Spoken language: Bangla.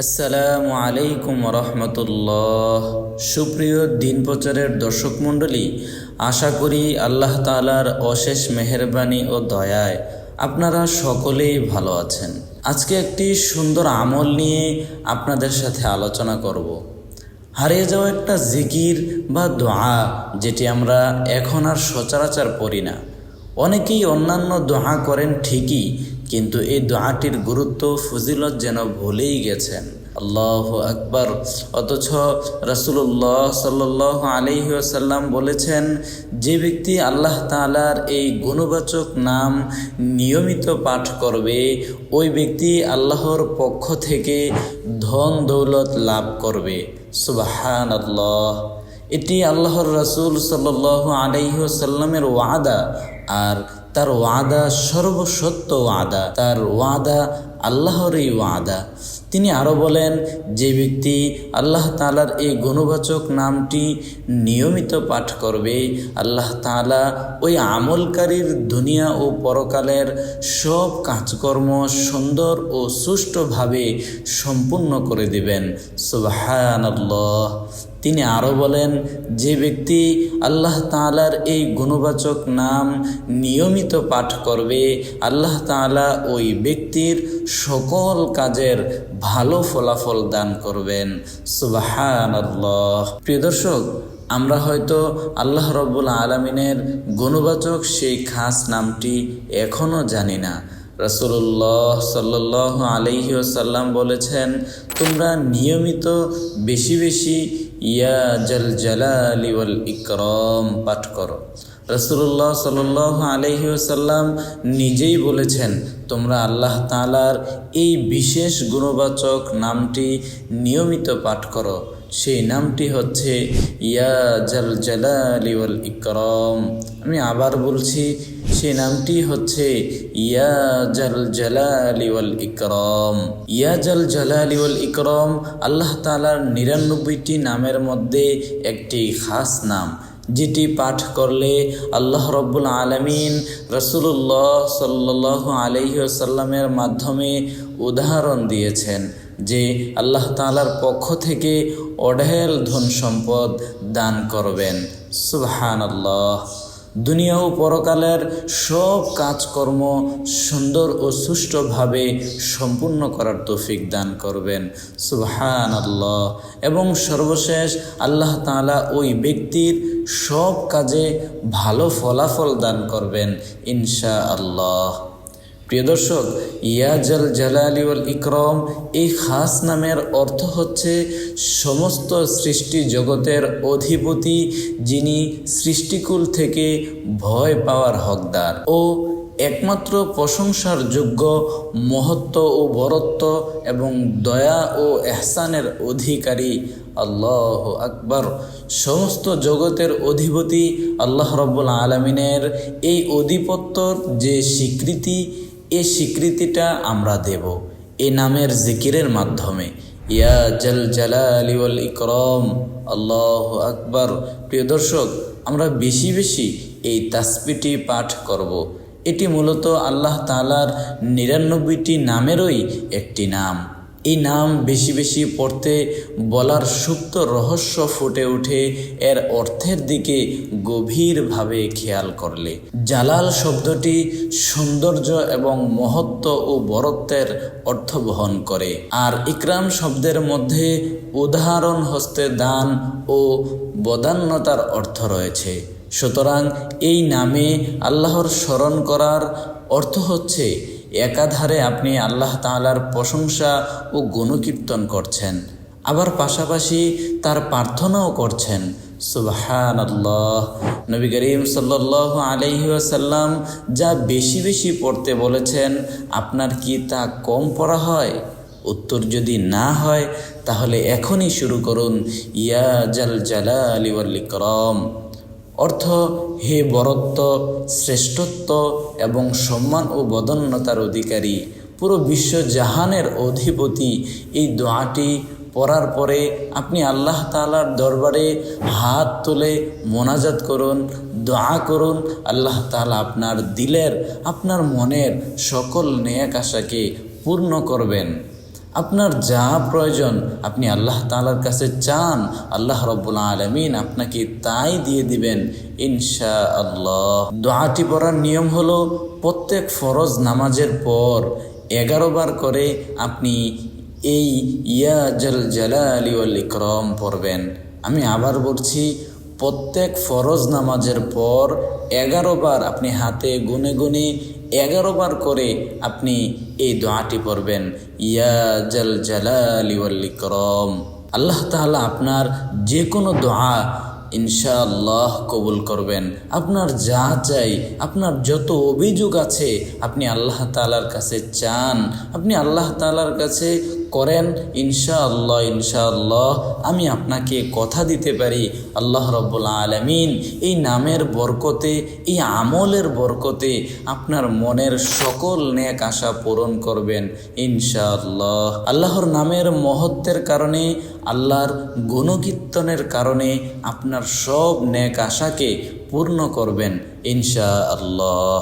আসসালামু আলাইকুম রহমতুল্লাহ। সুপ্রিয় দিন প্রচারের দর্শক মণ্ডলী, আশা করি আল্লাহ তাআলার অশেষ মেহেরবানি ও দয়ায় আপনারা সকলেই ভালো আছেন। আজকে একটি সুন্দর আমল নিয়ে আপনাদের সাথে আলোচনা করব। হারিয়ে যাওয়া একটা জিকির বা দোয়া, যেটি আমরা এখন আর সচরাচর পড়ি না। অনেকেই অন্যান্য দোয়া করেন ঠিকই, কিন্তু এই দোয়াটির গুরুত্ব ফজিলত যেন ভুলেই গেছেন। আল্লাহু আকবার। অথচ রাসূলুল্লাহ সাল্লাল্লাহু আলাইহি ওয়াসাল্লাম বলেছেন, যে ব্যক্তি আল্লাহ তাআলার এই গুণবাচক নাম নিয়মিত পাঠ করবে, ওই ব্যক্তি আল্লাহর পক্ষ থেকে ধন দৌলত লাভ করবে। সুবহানাল্লাহ। এটি আল্লাহর রাসূল সাল্লাল্লাহু আলাইহি ওয়াসাল্লামের ওয়াদা, আর তার ওয়াদা সর্বসত্য ওয়াদা। তার ওয়াদা আল্লাহরই ওয়াদা। তিনি আরও বলেন, যে ব্যক্তি আল্লাহ তাআলার এই গুণবাচক নামটি নিয়মিত পাঠ করবে, আল্লাহ তাআলা ওই আমলকারীর দুনিয়া ও পরকালের সব কাজকর্ম সুন্দর ও সুষ্ঠুভাবে সম্পূর্ণ করে দিবেন। সুবহানাল্লাহ। তিনি আরও বলেন, যে ব্যক্তি আল্লাহ তাআলার এই গুণবাচক নাম নিয়মিত পাঠ করবে, আল্লাহ তাআলা ওই ব্যক্তির সকল কাজের ভালো ফলাফল দান করবেন। সুবহানাল্লাহ। প্রিয় দর্শক, আমরা হয়তো আল্লাহ রাব্বুল আলামিনের গুণবাচক সেই খাস নামটি এখনও জানি না। রাসূলুল্লাহ সাল্লাল্লাহু আলাইহি ওয়াসাল্লাম বলেছেন, তোমরা নিয়মিত বেশি বেশি ইয়া জাল জালালি ওয়াল ইকরাম পাঠ করো। রাসূলুল্লাহ সাল্লাল্লাহু আলাইহি ওয়াসাল্লাম নিজেই বলেছেন, তোমরা আল্লাহ তাআলার এই বিশেষ গুণবাচক নামটি নিয়মিত পাঠ করো। সেই নামটি হচ্ছে ইয়া জাল জালালি ওয়াল ইকরাম। আমি আবার বলছি, সেই নামটি হচ্ছে ইয়া জাল জালালি ওয়াল ইকরাম। ইয়া জাল জালালি ওয়াল ইকরাম আল্লাহ তাআলার ৯৯টি নামের মধ্যে একটি খাস নাম, যেটি পাঠ করলে আল্লাহ রাব্বুল আলামিন রাসূলুল্লাহ সাল্লাল্লাহু আলাইহি ওয়াসাল্লামের মাধ্যমে উদাহরণ দিয়েছেন যে আল্লাহ তাআলার পক্ষ থেকে অঢেল ধন সম্পদ দান করবেন। সুবহানাল্লাহ। দুনিয়া ও পরকালের সব কাজকর্ম সুন্দর ও সুষ্ঠুভাবে সম্পূর্ণ করার তৌফিক দান করবেন। সুবহানাল্লাহ। এবং সর্বশেষ আল্লাহ তাআলা ওই ব্যক্তির সব কাজে ভালো ফলাফল দান করবেন ইনশাআল্লাহ। প্রিয় দর্শক, ইয়া জাল জালালি ওয়াল ইকরাম এই খাস নামের অর্থ হচ্ছে সমস্ত সৃষ্টি জগতের অধিপতি, যিনি সৃষ্টিকুল থেকে ভয় পাওয়ার হকদার ও একমাত্র প্রশংসার যোগ্য, মহত্ব ও বরত্ব এবং দয়া ও এহসানের অধিকারী। আল্লাহু আকবার। সমস্ত জগতের অধিপতি আল্লাহ রাব্বুল আলামিনের এই অধিপত্যর যে স্বীকৃতি, এই স্বীকৃতিটা আমরা দেব এই নামের জিকিরের মাধ্যমে। ইয়া জাল জালালি ওয়াল ইকরাম। আল্লাহু আকবার। প্রিয় দর্শক, আমরা বেশি বেশি এই তাসবিহটি পাঠ করব। এটি মূলত আল্লাহ তাআলার ৯৯টি নামেরই একটি নাম। এই নাম বেশি বেশি পড়তে বলার সুপ্ত রহস্য ফুটে ওঠে এর অর্থের দিকে গভীরভাবে খেয়াল করলে। জালাল শব্দটি সৌন্দর্য এবং মহত্ব ও বরত্বের অর্থ বহন করে, আর ইকরাম শব্দের মধ্যে উদাহরণ হস্তে দান ও বদান্যতার অর্থ রয়েছে। সুতরাং এই নামে আল্লাহর স্মরণ করার অর্থ হচ্ছে একাধারে আপনি আল্লাহ তাআলার প্রশংসা ও গুণকীর্তন করছেন, আবার পাশাপাশি তার প্রার্থনাও করছেন। সুবহানাল্লাহ। নবী করিম সাল্লাল্লাহু আলাইহি ওয়াসাল্লাম যা বেশি বেশি পড়তে বলেছেন, আপনার কি তা কম পড়া হয়? উত্তর যদি না হয়, তাহলে এখনই শুরু করুন ইয়া জাল জালালি ওয়াল ইকরাম। অর্থ, হে বরত্ব, শ্রেষ্ঠত্ব এবং সম্মান ও বদান্যতার অধিকারী, পুরো বিশ্ব জাহানের অধিপতি। এই দোয়াটি পড়ার পরে আপনি আল্লাহ তাআলার দরবারে হাত তুলে মোনাজাত করুন, দোয়া করুন। আল্লাহ তাআলা আপনার দিলের, আপনার মনের সকল নেক আশাকে পূর্ণ করবেন। আপনার যা প্রয়োজন আপনি আল্লাহ তাআলার কাছে চান, আল্লাহ রাব্বুল আলামিন আপনাকে তাই দিয়ে দিবেন ইনশাআল্লাহ। দোয়াটি পড়ার নিয়ম হলো প্রত্যেক ফরজ নামাজের পর 11 বার করে আপনি এই ইয়া জাল জালালি ওয়াল ইকরাম পড়বেন। আমি আবার বলছি, প্রত্যেক ফরজ নামাজের পর 11 বার আপনি হাতে গুনে গুনে 11 বার করে আপনি এই দোয়াটি পড়বেন, ইয়া জাল জালালি ওয়াল ইকরাম। আল্লাহ তাআলা আপনার যে কোনো দোয়া ইনশাআল্লাহ কবুল করবেন। আপনার যা চাই, আপনার যত অভিযোগ আছে আপনি আল্লাহ তাআলার কাছে চান, আপনি আল্লাহ তাআলার কাছে করেন ইনশাআল্লাহ। ইনশাআল্লাহ আমি আপনাকে কথা দিতে পারি আল্লাহ রাব্বুল আলামিন এই নামের বরকতে, এই আমলের বরকতে আপনার মনের সকল নেক আশা পূরণ করবেন ইনশাআল্লাহ। আল্লাহর নামের মহত্বের কারণে, আল্লাহর গুণকীর্তনের কারণে আপনার সব নেক আশাকে পূর্ণ করবেন ইনশাআল্লাহ।